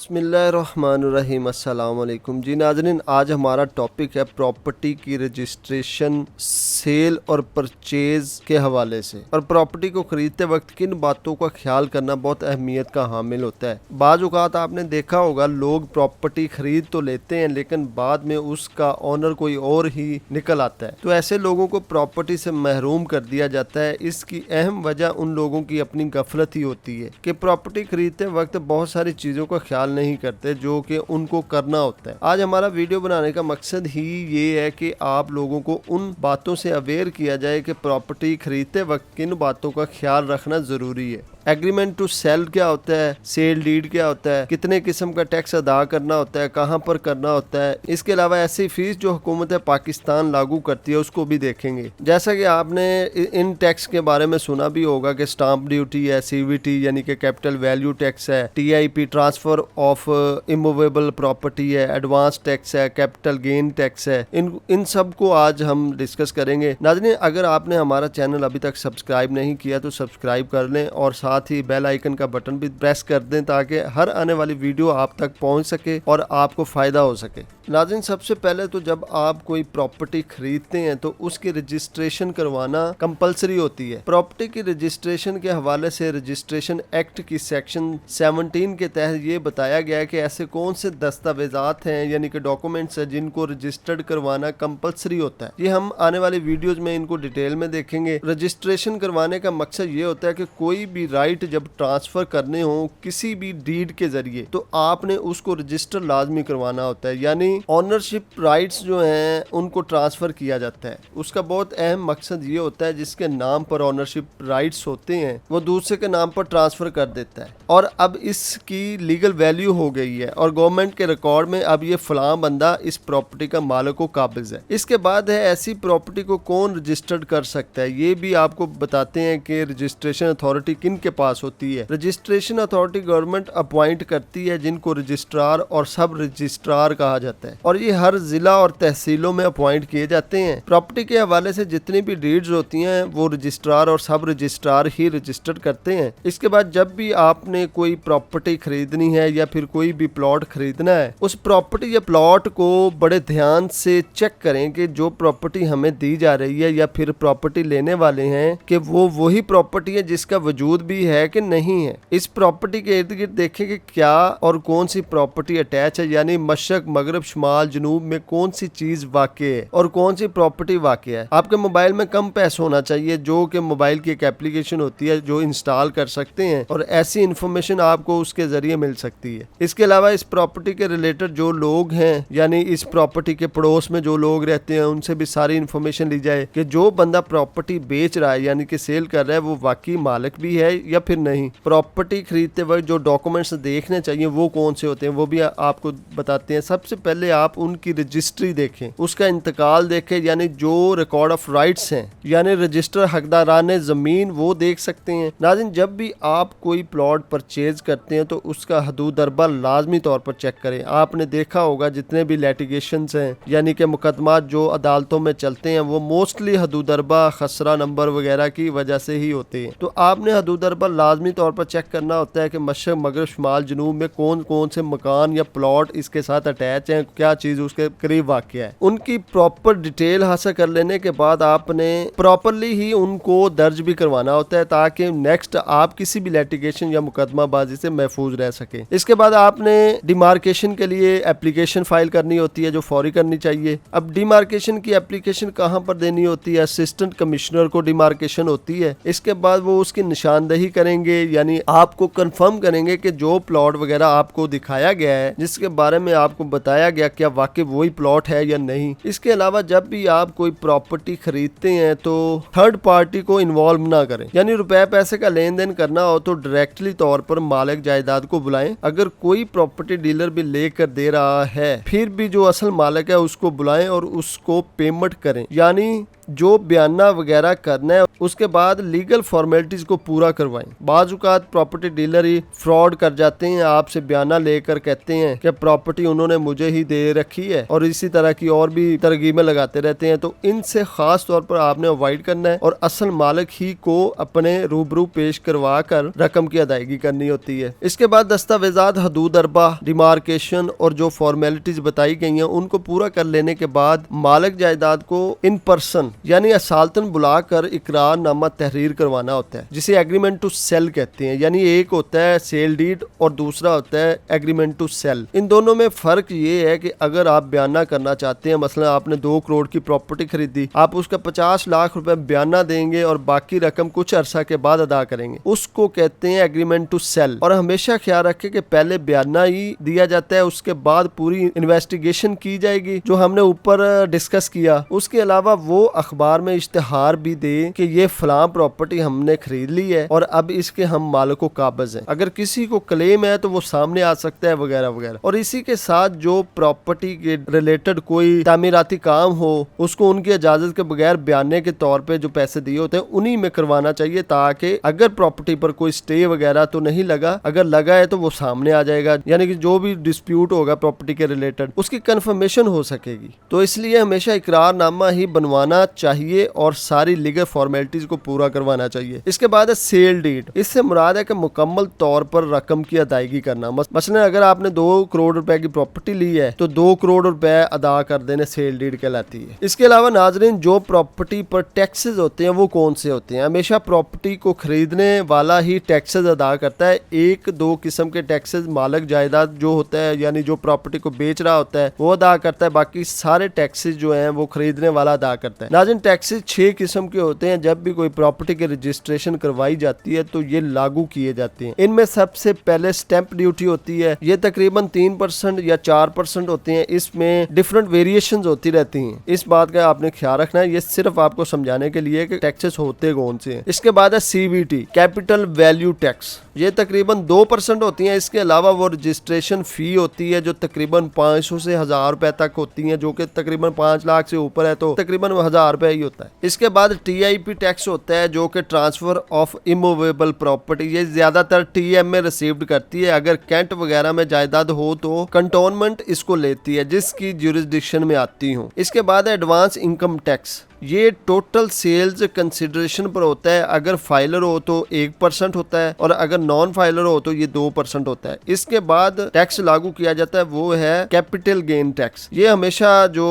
बिस्मिल्लाहिर्रहमानिर्रहीम। अस्सलाम वालेकुम जी नाज़रीन, आज हमारा टॉपिक है प्रॉपर्टी की रजिस्ट्रेशन सेल और परचेज के हवाले से। और प्रॉपर्टी को खरीदते वक्त किन बातों का ख्याल करना बहुत अहमियत का हामिल होता है। बाज़ औक़ात आपने देखा होगा लोग प्रॉपर्टी खरीद तो लेते हैं लेकिन बाद में उसका ऑनर कोई और ही निकल आता है, तो ऐसे लोगों को प्रॉपर्टी से महरूम कर दिया जाता है। इसकी अहम वजह उन लोगों की अपनी गफलत ही होती है कि प्रॉपर्टी खरीदते वक्त बहुत सारी चीज़ों का ख्याल नहीं करते जो कि उनको करना होता है। आज हमारा वीडियो बनाने का मकसद ही ये है कि आप लोगों को उन बातों से अवेयर किया जाए कि प्रॉपर्टी खरीदते वक्त किन बातों का ख्याल रखना ज़रूरी है। एग्रीमेंट टू सेल क्या होता है, सेल डीड क्या होता है, कितने किस्म का टैक्स अदा करना होता है, कहाँ पर करना होता है। इसके अलावा ऐसी फीस जो हुकूमत पाकिस्तान लागू करती है उसको भी देखेंगे। जैसा कि आपने इन टैक्स के बारे में सुना भी होगा कि स्टाम्प ड्यूटी है, CVT यानी कि कैपिटल वैल्यू टैक्स है, TIP transfer of immovable property है, एडवांस टैक्स है, कैपिटल गेन टैक्स है। इन सब को आज हम डिस्कस करेंगे। नाज़रीन, अगर आपने हमारा चैनल अभी तक सब्सक्राइब नहीं किया तो सब्सक्राइब कर लें और साथ ही बेल आइकन का बटन भी प्रेस कर दें ताकि हर आने वाली वीडियो आप तक पहुंच सके और आपको फ़ायदा हो सके। नाज़रीन, सबसे पहले तो जब आप कोई प्रॉपर्टी खरीदते हैं तो उसकी रजिस्ट्रेशन करवाना कंपलसरी होती है। प्रॉपर्टी की रजिस्ट्रेशन के हवाले से रजिस्ट्रेशन एक्ट की सेक्शन 17 के तहत ये बताया गया है कि ऐसे कौन से दस्तावेजात हैं यानी कि डॉक्यूमेंट्स हैं जिनको रजिस्टर्ड करवाना कंपलसरी होता है। ये हम आने वाली वीडियोज में इनको डिटेल में देखेंगे। रजिस्ट्रेशन करवाने का मकसद ये होता है कि कोई भी राइट जब ट्रांसफर करने हो किसी भी डीड के जरिए तो आपने उसको रजिस्टर लाजमी करवाना होता है, यानी ऑनरशिप राइट्स जो हैं उनको ट्रांसफर किया जाता है। उसका बहुत अहम मकसद ये होता है जिसके नाम पर ऑनरशिप राइट्स होते हैं वो दूसरे के नाम पर ट्रांसफर कर देता है और अब इसकी लीगल वैल्यू हो गई है और गवर्नमेंट के रिकॉर्ड में अब ये फलां बंदा इस प्रॉपर्टी का मालिक व काबिज है। इसके बाद है ऐसी प्रॉपर्टी को कौन रजिस्टर्ड कर सकता है, ये भी आपको बताते हैं कि रजिस्ट्रेशन अथॉरिटी किन के पास होती है। रजिस्ट्रेशन अथॉरिटी गवर्नमेंट अपॉइंट करती है जिनको रजिस्ट्रार और सब रजिस्ट्रार कहा जाता है और ये हर जिला और तहसीलों में अपॉइंट किए जाते हैं। प्रॉपर्टी के हवाले से जितनी भी डीड्स होती हैं वो रजिस्ट्रार और सब रजिस्ट्रार ही रजिस्टर्ड करते हैं। इसके बाद जब भी आपने कोई प्रॉपर्टी खरीदनी है या फिर कोई भी प्लॉट खरीदना है उस प्रॉपर्टी या प्लॉट को बड़े ध्यान से चेक करें कि जो प्रॉपर्टी हमें दी जा रही है या फिर प्रॉपर्टी लेने वाले हैं कि वो वही प्रॉपर्टी है जिसका वजूद भी है कि नहीं है। इस प्रॉपर्टी के इर्द गिर्द देखें कि क्या और कौन सी प्रॉपर्टी अटैच है, यानी मशरक मगरब शुमाल जनूब में कौन सी चीज वाक़ है और कौन सी प्रॉपर्टी वाक़ है। आपके मोबाइल में कम पैसा होना चाहिए जो कि मोबाइल की एक एप्लीकेशन होती है जो इंस्टॉल कर सकते हैं और ऐसी इंफॉर्मेशन आपको उसके जरिए मिल सकती है। इसके अलावा इस प्रॉपर्टी के रिलेटेड जो लोग हैं यानी इस प्रॉपर्टी के पड़ोस में जो लोग रहते हैं उनसे भी सारी इंफॉर्मेशन ली जाए कि जो बंदा प्रॉपर्टी बेच रहा है यानी कि सेल कर रहा है वो वाकई मालिक भी है या फिर नहीं। प्रॉपर्टी खरीदते वक्त जो डॉक्यूमेंट्स देखने चाहिए वो कौन से होते हैं वो भी आपको बताते हैं। सबसे पहले आप उनकी रजिस्ट्री देखें, उसका इंतकाल देखें यानी जो रिकॉर्ड ऑफ राइट्स हैं यानी रजिस्टर हकदारान ज़मीन वो देख सकते हैं। नाज़रीन, जब भी आप कोई प्लॉट परचेज करते हैं तो उसका हदूद अरबा लाजमी तौर पर चेक करें। आपने देखा होगा जितने भी लिटिगेशंस हैं यानी कि मुकदमात जो अदालतों में चलते हैं वो मोस्टली हदूद अरबा खसरा नंबर वगैरह की वजह से ही होते हैं। तो आपने हदूद अरबा लाजमी तौर पर चेक करना होता है कि मशरक मगरब शुमाल जनूब में कौन कौन से मकान या प्लॉट इसके साथ अटैच हैं, क्या चीज़ उसके करीब वाक़ है। उनकी प्रॉपर डिटेल हासिल कर लेने के बाद आपने प्रॉपरली ही उनको दर्ज भी करवाना होता है ताकि नेक्स्ट आप किसी भी लिटिगेशन या मुकदमाबाजी से महफूज रह सके। इसके बाद आपने डिमार्केशन के लिए एप्लीकेशन फाइल करनी होती है जो फौरी करनी चाहिए। अब डिमार्केशन की एप्लीकेशन कहाँ पर देनी होती है, असिस्टेंट कमिश्नर को डिमार्केशन होती है। इसके बाद वो उसकी निशानदही करेंगे यानी आपको कंफर्म करेंगे कि जो प्लॉट वगैरह आपको दिखाया गया है जिसके बारे में आपको बताया गया क्या वाकई वही प्लॉट है या नहीं। इसके अलावा जब भी आप कोई प्रॉपर्टी खरीदते हैं तो थर्ड पार्टी को इन्वॉल्व ना करें, यानी रुपए पैसे का लेन देन करना हो तो डायरेक्टली तौर पर मालिक जायदाद को बुलाएं। अगर कोई प्रॉपर्टी डीलर भी लेकर दे रहा है फिर भी जो असल मालिक है उसको बुलाएं और उसको पेमेंट करें, यानी जो बयाना वगैरह करना है उसके बाद लीगल फॉर्मेलिटीज को पूरा करवाएं। बाजुकात प्रॉपर्टी डीलर ही फ्रॉड कर जाते हैं, आपसे बयाना लेकर कहते हैं कि प्रॉपर्टी उन्होंने मुझे ही दे रखी है और इसी तरह की और भी तरकीबें लगाते रहते हैं। तो इनसे खास तौर पर आपने अवॉइड करना है और असल मालिक ही को अपने रूबरू पेश करवा कर रकम की अदायगी करनी होती है। इसके बाद दस्तावेजात, हदूद अरबा, डिमार्केशन और जो फॉर्मेलिटीज बताई गई हैं उनको पूरा कर लेने के बाद मालिक जायदाद को इन पर्सन यानी असालतन बुलाकर इकरारनामा तहरीर करवाना होता है, जिसे एग्रीमेंट टू सेल कहते हैं। यानी एक होता है सेल डीड और दूसरा होता है एग्रीमेंट टू सेल। इन दोनों में फर्क ये है कि अगर आप बयाना करना चाहते हैं, मसलन आपने 2 करोड़ की प्रॉपर्टी खरीदी, आप उसका 50 लाख रुपए बयाना देंगे और बाकी रकम कुछ अरसा के बाद अदा करेंगे, उसको कहते हैं एग्रीमेंट टू सेल। और हमेशा ख्याल रखें कि पहले बयाना ही दिया जाता है, उसके बाद पूरी इन्वेस्टिगेशन की जाएगी जो हमने ऊपर डिस्कस किया। उसके अलावा वो अखबार में इश्तिहार भी दे कि ये फलां प्रॉपर्टी हमने खरीद ली है और अब इसके हम मालिको काबिज हैं। अगर किसी को क्लेम है तो वो सामने आ सकता है वगैरह वगैरह। और इसी के साथ जो प्रॉपर्टी के रिलेटेड कोई तामीराती काम हो उसको उनकी इजाजत के बगैर बयाने के तौर पे जो पैसे दिए होते हैं उन्हीं में करवाना चाहिए, ताकि अगर प्रॉपर्टी पर कोई स्टे वगैरह तो नहीं लगा, अगर लगा है तो वो सामने आ जाएगा, यानी कि जो भी डिस्प्यूट होगा प्रॉपर्टी के रिलेटेड उसकी कंफर्मेशन हो सकेगी। तो इसलिए हमेशा इकरारनामा ही बनवाना चाहिए और सारी लीगल फॉर्मेलिटीज को पूरा करवाना चाहिए। इसके बाद है सेल डीड। इससे मुराद है कि मुकम्मल तौर पर रकम की अदायगी करना। मसलन अगर आपने 2 करोड़ रुपए की प्रॉपर्टी ली है तो 2 करोड़ रुपए अदा कर देने सेल डीड कहलाती है। इसके अलावा नाजरीन, जो प्रॉपर्टी पर टैक्सेस होते हैं वो कौन से होते हैं? हमेशा प्रॉपर्टी को खरीदने वाला ही टैक्सेस अदा करता है। 1-2 किस्म के टैक्सेस मालिक जायदाद जो होता है यानी जो प्रॉपर्टी को बेच रहा होता है वो अदा करता है, बाकी सारे टैक्सेस जो हैं वो खरीदने वाला अदा करता है। नाज़रीन, टैक्सेस 6 किस्म के होते हैं। जब भी कोई प्रॉपर्टी की रजिस्ट्रेशन करवाई जाती है तो ये लागू किए जाते हैं। इनमें सबसे पहले स्टैंप ड्यूटी होती है, ये तकरीबन 3% या 4% होते हैं। इसमें डिफरेंट वेरिएशंस होती रहती हैं, इस बात का आपने ख्याल रखना है। ये सिर्फ आपको समझाने के लिए कि टैक्सेस होते कौन से हैं। इसके बाद है CVT, कैपिटल वैल्यू टैक्स, ये तकरीबन 2% होती हैं। इसके अलावा वो रजिस्ट्रेशन फी होती है जो तकरीबन 500 से 1000 रुपए तक होती है, जो कि तकरीबन 5 लाख से ऊपर है तो तकरीबन 1000 रुपए ही होता है। इसके बाद TIP टैक्स होता है जो कि ट्रांसफर ऑफ इमूवेबल प्रॉपर्टी, ये ज्यादातर TM में रिसीव्ड करती है। अगर कैंट वगैरह में जायदाद हो तो कंटोनमेंट इसको लेती है जिसकी ज्यूरिसडिक्शन में आती हो। इसके बाद है एडवांस इनकम टैक्स, ये टोटल सेल्स कंसिडरेशन पर होता है। अगर फाइलर हो तो 1% होता है और अगर नॉन फाइलर हो तो ये 2% होता है। इसके बाद टैक्स लागू किया जाता है वो है कैपिटल गेन टैक्स। ये हमेशा जो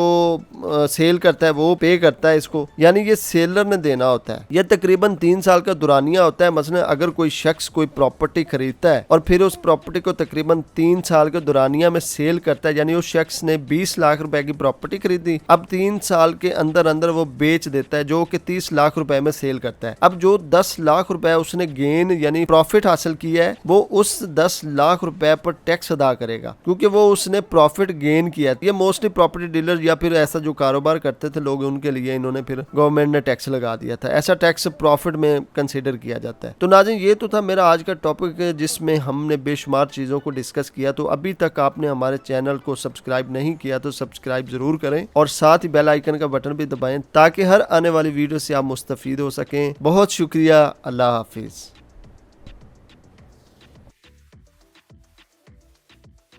सेल करता है वो पे करता है इसको, यानी ये सेलर ने देना होता है। ये तकरीबन 3 साल का दुरानिया होता है। मसलन अगर कोई शख्स कोई प्रॉपर्टी खरीदता है और फिर उस प्रॉपर्टी को तकरीबन 3 साल के दुरानिया में सेल करता है, यानी उस शख्स ने 20 लाख रुपए की प्रॉपर्टी खरीदी, अब 3 साल के अंदर अंदर वो बेच देता है जो कि 30 लाख रुपए में सेल करता है। अब जो 10 लाख रुपए उसने गेन यानी प्रॉफिट हासिल किया है वो उस 10 लाख रुपए पर टैक्स अदा करेगा क्योंकि वो उसने प्रॉफिट गेन किया। ये मोस्टली प्रॉपर्टी डीलर या फिर ऐसा जो कारोबार करते थे लोग, उनके लिए इन्होंने फिर गवर्नमेंट ने टैक्स लगा दिया था। ऐसा टैक्स प्रॉफिट में कंसीडर किया जाता है। तो नाज़रीन, ये तो था मेरा आज का टॉपिक जिसमें हमने बेशुमार चीजों को डिस्कस किया। तो अभी तक आपने हमारे चैनल को सब्सक्राइब नहीं किया तो सब्सक्राइब जरूर करें और साथ ही बेल आइकन का बटन भी दबाएं ताकि हर आने वाली वीडियो से आप मुस्तफीद हो सकें। बहुत शुक्रिया। अल्लाह हाफिज।